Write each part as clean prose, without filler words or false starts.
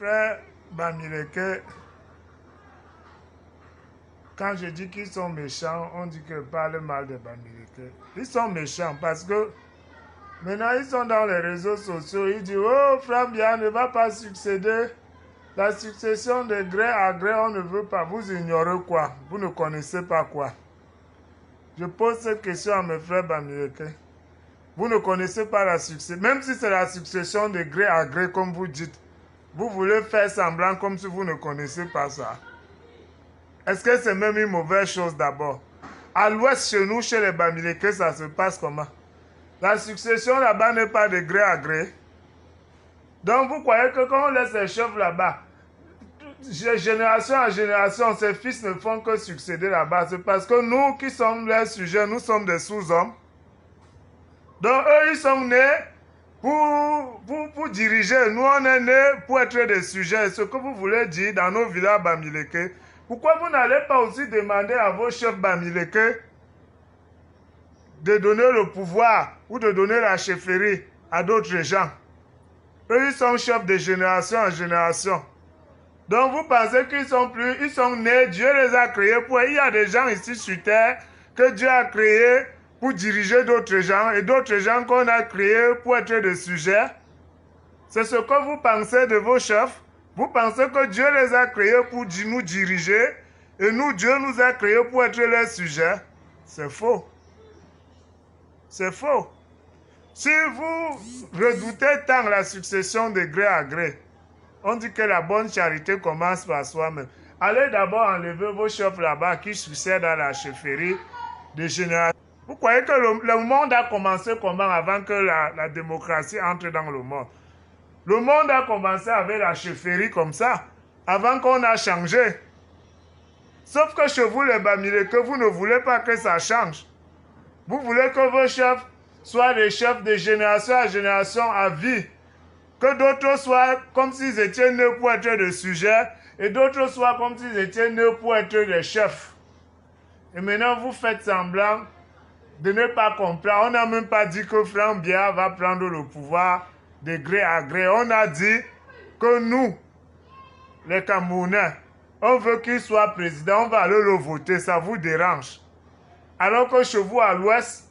frère Bamileke, quand je dis qu'ils sont méchants, on dit qu'ils parlent mal de Bamileke. Ils sont méchants parce que maintenant ils sont dans les réseaux sociaux. Ils disent, oh, Frambia ne va pas succéder. La succession de gré à gré, on ne veut pas. Vous ignorez quoi? Vous ne connaissez pas quoi? Je pose cette question à mes frères Bamileke. Vous ne connaissez pas la succession. Même si c'est la succession de gré à gré, comme vous dites, vous voulez faire semblant comme si vous ne connaissez pas ça. Est-ce que c'est même une mauvaise chose d'abord? À l'ouest, chez nous, chez les Bamileke, ça se passe comment? La succession là-bas n'est pas de gré à gré. Donc vous croyez que quand on laisse les chefs là-bas, génération en génération, ces fils ne font que succéder là-bas. C'est parce que nous qui sommes les sujets, nous sommes des sous-hommes. Donc eux, ils sont nés pour diriger. Nous, on est nés pour être des sujets. Ce que vous voulez dire dans nos villages Bamileke, pourquoi vous n'allez pas aussi demander à vos chefs Bamileke de donner le pouvoir ou de donner la chefferie à d'autres gens? Eux, ils sont chefs de génération en génération. Donc vous pensez qu'ils sont plus, ils sont nés, Dieu les a créés pour... Il y a des gens ici sur terre que Dieu a créés pour diriger d'autres gens et d'autres gens qu'on a créés pour être des sujets. C'est ce que vous pensez de vos chefs. Vous pensez que Dieu les a créés pour nous diriger et nous, Dieu nous a créés pour être les sujets. C'est faux. C'est faux. Si vous redoutez tant la succession de gré à gré, on dit que la bonne charité commence par soi-même. Allez d'abord enlever vos chefs là-bas qui succèdent à la chefferie de génération. Vous croyez que le monde a commencé comment avant que la démocratie entre dans le monde? Le monde a commencé avec la chefferie comme ça, avant qu'on a changé. Sauf que chez vous, les Bamileke, vous ne voulez pas que ça change. Vous voulez que vos chefs soient des chefs de génération à génération à vie. Que d'autres soient comme s'ils étaient nés pour être des sujets et d'autres soient comme s'ils étaient nés pour être des chefs. Et maintenant, vous faites semblant de ne pas comprendre. On n'a même pas dit que Frambia va prendre le pouvoir de gré à gré. On a dit que nous, les Camerounais, on veut qu'il soit président, on va aller le voter, ça vous dérange. Alors que chez vous, à l'ouest,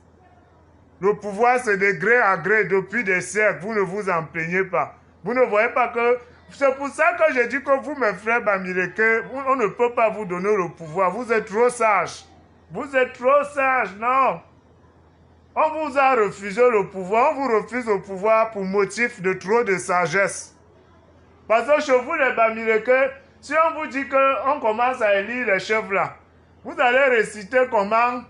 le pouvoir, c'est de gré à gré depuis des siècles. Vous ne vous en plaignez pas. Vous ne voyez pas que... C'est pour ça que j'ai dit que vous, mes frères Bamileke, on ne peut pas vous donner le pouvoir. Vous êtes trop sages. Vous êtes trop sages, non. On vous a refusé le pouvoir. On vous refuse le pouvoir pour motif de trop de sagesse. Parce que chez vous, les Bamileke, si on vous dit qu'on commence à élire les chefs là, vous allez réciter comment...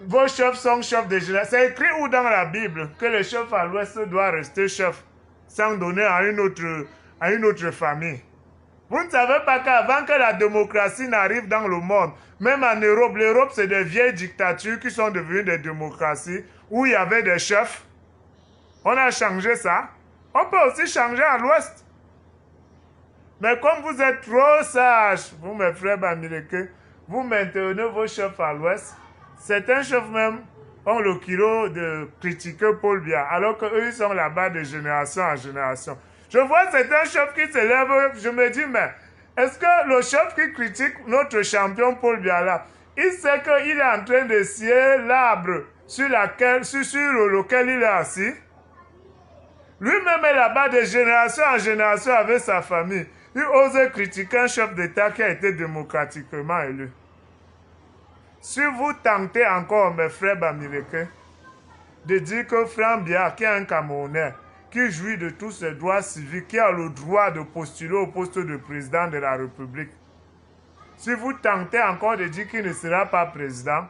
Vos chefs sont chefs de génération. C'est écrit où dans la Bible que le chef à l'ouest doit rester chef sans donner à une autre famille. Vous ne savez pas qu'avant que la démocratie n'arrive dans le monde, même en Europe, l'Europe c'est des vieilles dictatures qui sont devenues des démocraties où il y avait des chefs. On a changé ça. On peut aussi changer à l'ouest. Mais comme vous êtes trop sages, vous mes frères Bamileke, vous maintenez vos chefs à l'ouest. Certains chefs même ont le kilo de critiquer Paul Biya, alors qu'eux, ils sont là-bas de génération en génération. Je vois certains chefs qui se lèvent, je me dis, mais est-ce que le chef qui critique notre champion Paul Biya là, il sait qu'il est en train de scier l'arbre sur lequel il est assis? Lui-même est là-bas de génération en génération avec sa famille. Il ose critiquer un chef d'État qui a été démocratiquement élu. Si vous tentez encore, mes frères Bamileke, de dire que Frambia, qui est un Camerounais, qui jouit de tous ses droits civiques, qui a le droit de postuler au poste de président de la République, si vous tentez encore de dire qu'il ne sera pas président,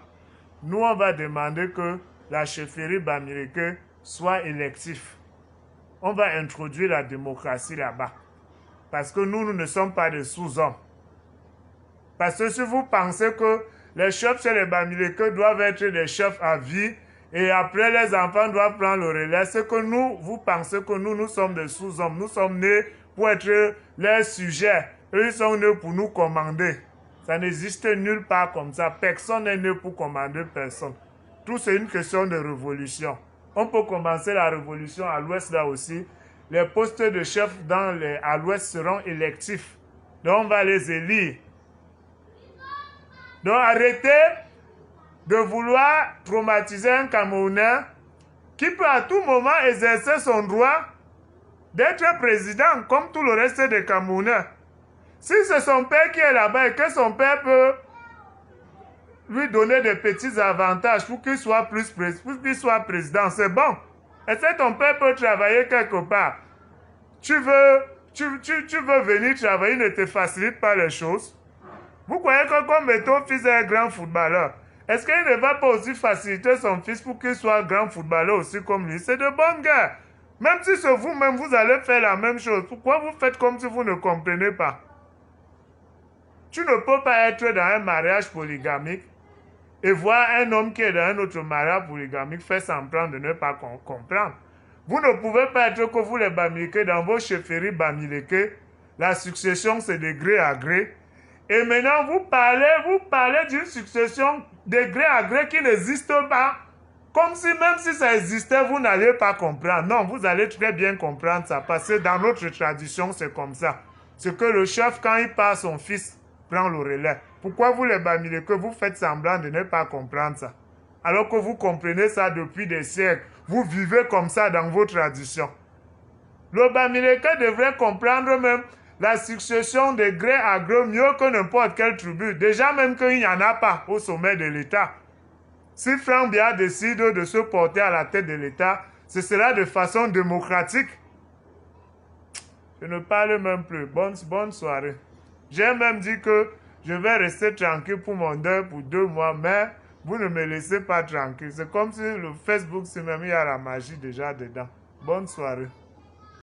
nous, on va demander que la chefferie Bamileke soit élective. On va introduire la démocratie là-bas. Parce que nous ne sommes pas des sous-hommes. Parce que si vous pensez que les chefs chez les Bamileke doivent être des chefs à vie et après les enfants doivent prendre le relais, c'est que nous, vous pensez que nous sommes des sous-hommes. Nous sommes nés pour être les sujets. Eux, ils sont nés pour nous commander. Ça n'existe nulle part comme ça. Personne n'est né pour commander personne. Tout c'est une question de révolution. On peut commencer la révolution à l'ouest là aussi. les postes de chef à l'Ouest seront électifs. Donc, on va les élire. Donc, arrêtez de vouloir traumatiser un Camerounais qui peut à tout moment exercer son droit d'être président comme tout le reste des Camerounais. Si c'est son père qui est là-bas et que son père peut lui donner des petits avantages pour qu'il soit président, c'est bon. Et si ton père peut travailler quelque part, tu veux venir travailler, ne te facilite pas les choses. Vous croyez que comme ton fils est un grand footballeur, est-ce qu'il ne va pas aussi faciliter son fils pour qu'il soit un grand footballeur aussi comme lui? C'est de bonne guerre. Même si c'est vous-même, vous allez faire la même chose. Pourquoi vous faites comme si vous ne comprenez pas? Tu ne peux pas être dans un mariage polygamique et voir un homme qui est dans un autre mariage polygamique faire semblant de ne pas comprendre. Vous ne pouvez pas être que vous les Bamileke, dans vos chefferies Bamileke, la succession c'est de gré à gré. Et maintenant vous parlez d'une succession de gré à gré qui n'existe pas. Comme si même si ça existait, vous n'allez pas comprendre. Non, vous allez très bien comprendre ça, parce que dans notre tradition, c'est comme ça. C'est que le chef, quand il part, son fils prend le relais. Pourquoi vous les Bamileke, vous faites semblant de ne pas comprendre ça? Alors que vous comprenez ça depuis des siècles. Vous vivez comme ça dans vos traditions. Le Bamileke devrait comprendre même la succession de gré à gré mieux que n'importe quelle tribu. Déjà même qu'il n'y en a pas au sommet de l'État. Si Franck Biya décide de se porter à la tête de l'État, ce sera de façon démocratique. Je ne parle même plus. Bonne soirée. J'ai même dit que je vais rester tranquille pour mon deuil pour 2 mois, mais vous ne me laissez pas tranquille. C'est comme si le Facebook, c'est même il y a la magie déjà dedans. Bonne soirée.